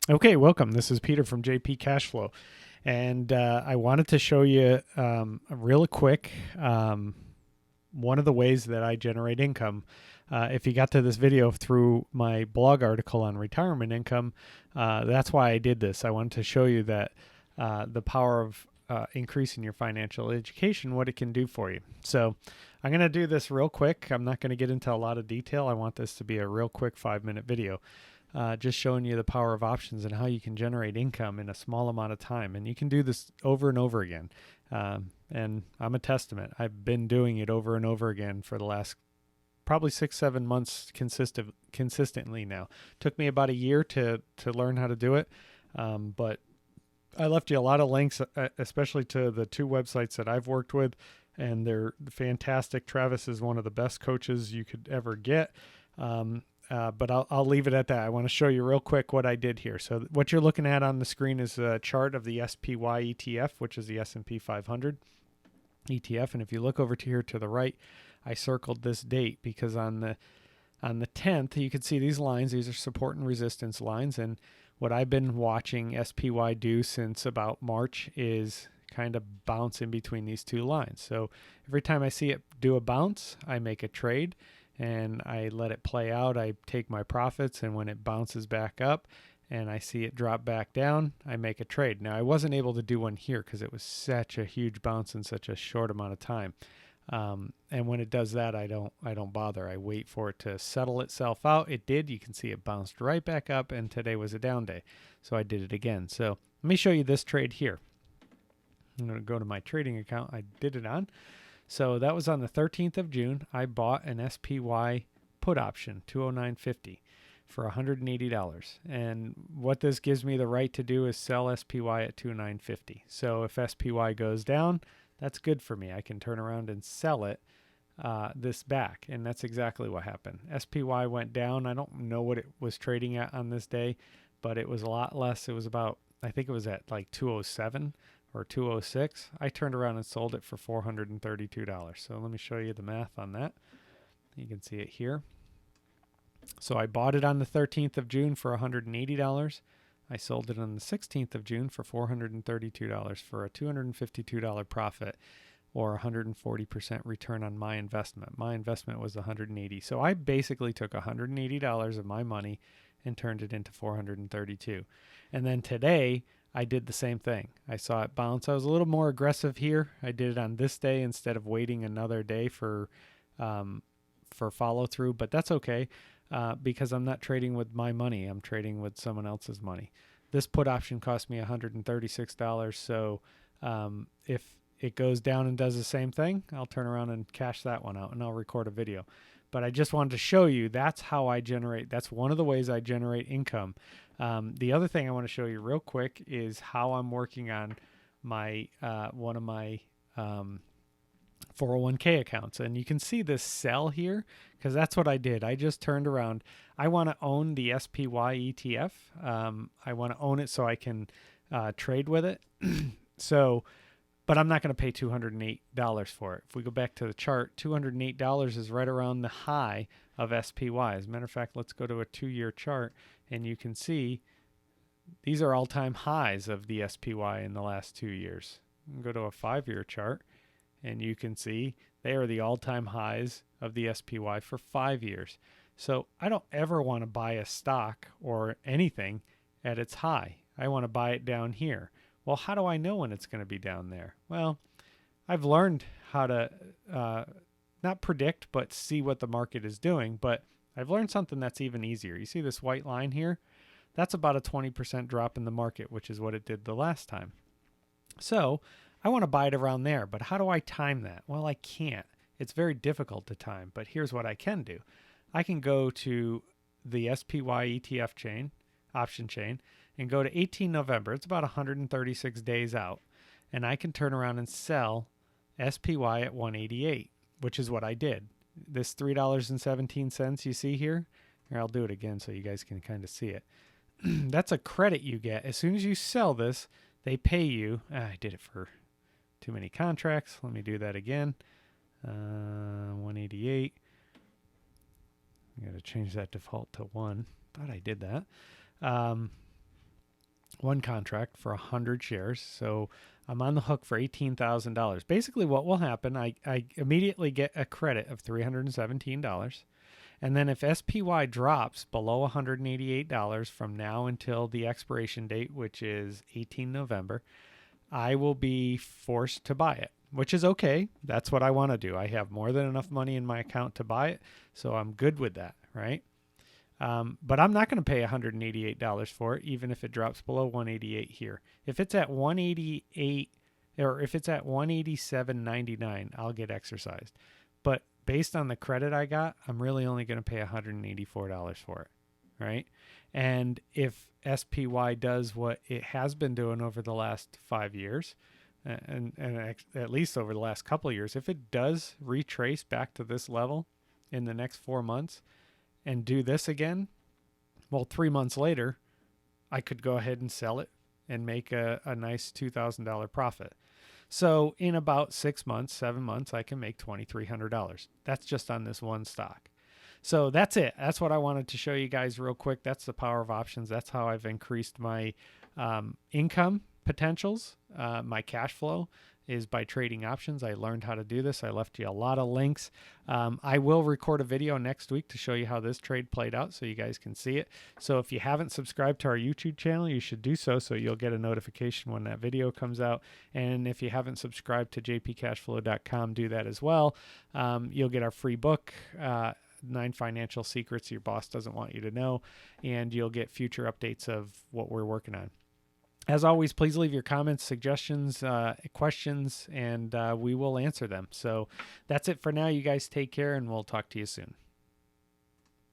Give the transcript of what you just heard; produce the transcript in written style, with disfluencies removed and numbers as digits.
Okay, welcome. This is Peter from JPCashFlow, and I wanted to show you real quick one of the ways that I generate income. If you got to this video through my blog article on retirement income, that's why I did this. I wanted to show you that the power of increasing your financial education, what it can do for you. So I'm going to do this real quick. I'm not going to get into a lot of detail. I want this to be a real quick 5-minute video. Just showing you the power of options and how you can generate income in a small amount of time. And you can do this over and over again. And I'm a testament. I've been doing it over and over again for the last probably 6-7 months consistently now. Took me about a year to learn how to do it. But I left you a lot of links, especially to the two websites that I've worked with, and they're fantastic. Travis is one of the best coaches you could ever get. But I'll leave it at that. I want to show you real quick what I did here. So what you're looking at on the screen is a chart of the SPY ETF, which is the S&P 500 ETF. And if you look over to here to the right, I circled this date because on the 10th, you can see these lines. These are support and resistance lines. And what I've been watching SPY do since about March is kind of bounce in between these two lines. So every time I see it do a bounce, I make a trade and I let it play out. I take my profits, and when it bounces back up and I see it drop back down, I make a trade. Now, I wasn't able to do one here because it was such a huge bounce in such a short amount of time. And when it does that, I don't bother. I wait for it to settle itself out. It did. You can see it bounced right back up, and today was a down day, so I did it again. So let me show you this trade here. I'm going to go to my trading account I did it on. So that was on the 13th of June. I bought an SPY put option, 209.50 for $180. And what this gives me the right to do is sell SPY at 209.50. So if SPY goes down, that's good for me. I can turn around and sell it this back. And that's exactly what happened. SPY went down. I don't know what it was trading at on this day, but it was a lot less. It was about, I think it was at like 207 or 206. I turned around and sold it for $432. So let me show you the math on that. You can see it here. So I bought it on the 13th of June for $180. I sold it on the 16th of June for $432 for a $252 profit, or 140% return on my investment. My investment was $180. So I basically took $180 of my money and turned it into $432. And then today I did the same thing. I saw it bounce. I was a little more aggressive here. I did it on this day instead of waiting another day for follow through, but that's okay because I'm not trading with my money. I'm trading with someone else's money. This put option cost me $136. So if it goes down and does the same thing, I'll turn around and cash that one out, and I'll record a video. But I just wanted to show you that's how I generate. That's one of the ways I generate income. The other thing I want to show you real quick is how I'm working on my one of my 401k accounts. And you can see this sell here because that's what I did. I just turned around. I want to own the SPY ETF. I want to own it so I can trade with it. But I'm not going to pay $208 for it. If we go back to the chart, $208 is right around the high of SPY. As a matter of fact, let's go to a 2-year chart, and you can see these are all-time highs of the SPY in the last 2 years. Go to a 5-year chart, and you can see they are the all-time highs of the SPY for 5 years. So I don't ever want to buy a stock or anything at its high. I want to buy it down here. Well, how do I know when it's going to be down there? Well, I've learned how to not predict, but see what the market is doing. But I've learned something that's even easier. You see this white line here? That's about a 20% drop in the market, which is what it did the last time. So I want to buy it around there. But how do I time that? Well, I can't. It's very difficult to time. But here's what I can do. I can go to the SPY ETF chain, option chain, and go to 18 November. It's about 136 days out. And I can turn around and sell SPY at 188, which is what I did. This $3.17 you see here, I'll do it again so you guys can kind of see it. That's a credit you get. As soon as you sell this, they pay you. I did it for too many contracts. Let me do that again. 188. I got to change that default to 1. Thought I did that. one contract for 100 shares. So I'm on the hook for $18,000. Basically, what will happen, I immediately get a credit of $317. And then if SPY drops below $188 from now until the expiration date, which is 18 November, I will be forced to buy it, which is okay. That's what I want to do. I have more than enough money in my account to buy it, so I'm good with that, right? But I'm not going to pay $188 for it, even if it drops below 188 here. If it's at 188 or if it's at 187.99, I'll get exercised. But based on the credit I got, I'm really only going to pay $184 for it, right? And if SPY does what it has been doing over the last 5 years, and at least over the last couple of years, if it does retrace back to this level in the next 4 months and do this again, well, 3 months later, I could go ahead and sell it and make a nice $2,000 profit. So in about 6 months, 7 months, I can make $2,300. That's just on this one stock. So that's it. That's what I wanted to show you guys real quick. That's the power of options. That's how I've increased my income potentials. My cash flow is by trading options. I learned how to do this. I left you a lot of links. I will record a video next week to show you how this trade played out so you guys can see it. So if you haven't subscribed to our YouTube channel, you should do so you'll get a notification when that video comes out. And if you haven't subscribed to JPCashFlow.com, do that as well. You'll get our free book, 9 Financial Secrets Your Boss Doesn't Want You to Know, and you'll get future updates of what we're working on. As always, please leave your comments, suggestions, questions, and we will answer them. So that's it for now. You guys take care, and we'll talk to you soon.